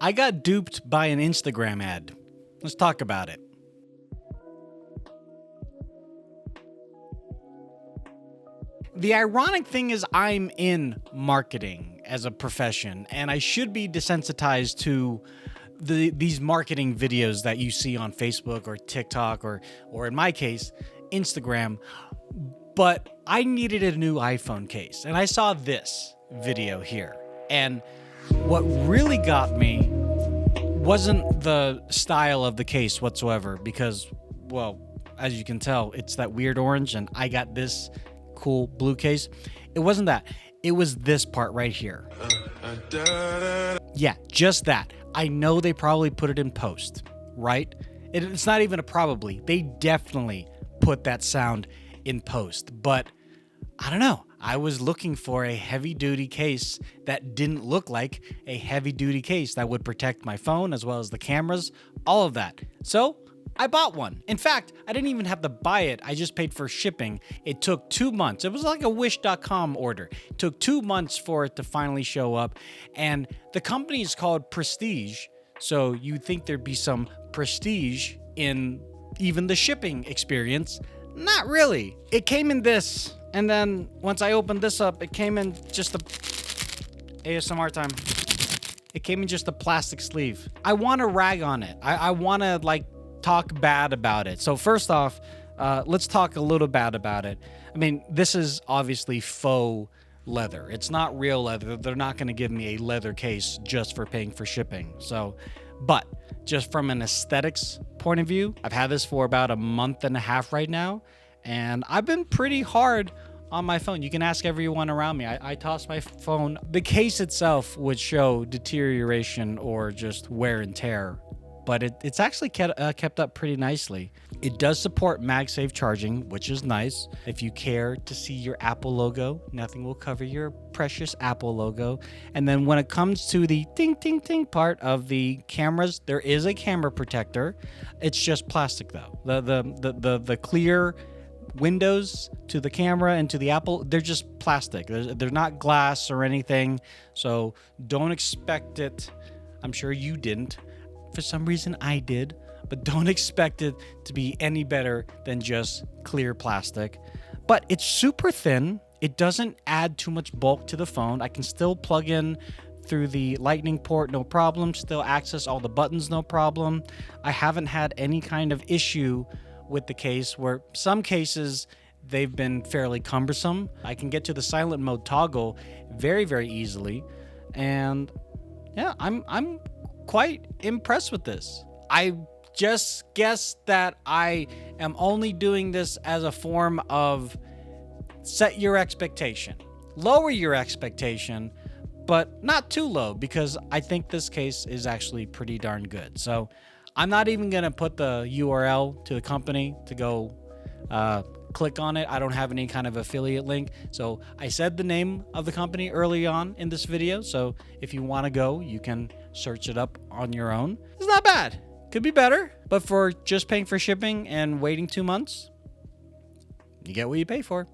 I got duped by an Instagram ad. Let's talk about it. The ironic thing is I'm in marketing as a profession, and I should be desensitized to these marketing videos that you see on Facebook or TikTok or in my case, Instagram. But I needed a new iPhone case, and I saw this video here. And what really got me wasn't the style of the case whatsoever, because, well, as you can tell, it's that weird orange, and I got this cool blue case. It wasn't that. It was this part right here. Yeah, just that. I know they probably put it in post, right? It's not even a probably. They definitely put that sound in post, but I don't know. I was looking for a heavy-duty case that didn't look like a heavy-duty case that would protect my phone as well as the cameras, all of that. So I bought one. In fact, I didn't even have to buy it. I just paid for shipping. It took 2 months. It was like a Wish.com order. It took 2 months for it to finally show up. And the company is called Prestige. So you'd think there'd be some prestige in even the shipping experience. Not really. It came in this. And then once I opened this up, it came in just a ASMR time. It came in just a plastic sleeve. I want to rag on it. I want to talk bad about it. So first off, let's talk a little bad about it. I mean, this is obviously faux leather. It's not real leather. They're not going to give me a leather case just for paying for shipping. So, but just from an aesthetics point of view, I've had this for about a month and a half right now, and I've been pretty hard on my phone. You can ask everyone around me. I toss my phone. The case itself would show deterioration or just wear and tear, but it's actually kept up pretty nicely. It does support Magsafe charging, which is nice. If you care to see your Apple logo, nothing will cover your precious Apple logo. And then when it comes to the ting ting ting part of the cameras, there is a camera protector. It's just plastic though. The clear windows to the camera and to the Apple, they're just plastic. They're not glass or anything. So don't expect it. I'm sure you didn't. For some reason I did, but don't expect it to be any better than just clear plastic. But it's super thin. It doesn't add too much bulk to the phone. I can still plug in through the lightning port, no problem. Still access all the buttons, no problem. I haven't had any kind of issue with the case, where some cases they've been fairly cumbersome. I can get to the silent mode toggle very, very easily. And yeah, I'm quite impressed with this. I just guess that I am only doing this as a form of set your expectation. Lower your expectation, but not too low, because I think this case is actually pretty darn good. So I'm not even going to put the URL to the company to go click on it. I don't have any kind of affiliate link. So I said the name of the company early on in this video. So if you want to go, you can search it up on your own. It's not bad. Could be better. But for just paying for shipping and waiting 2 months, you get what you pay for.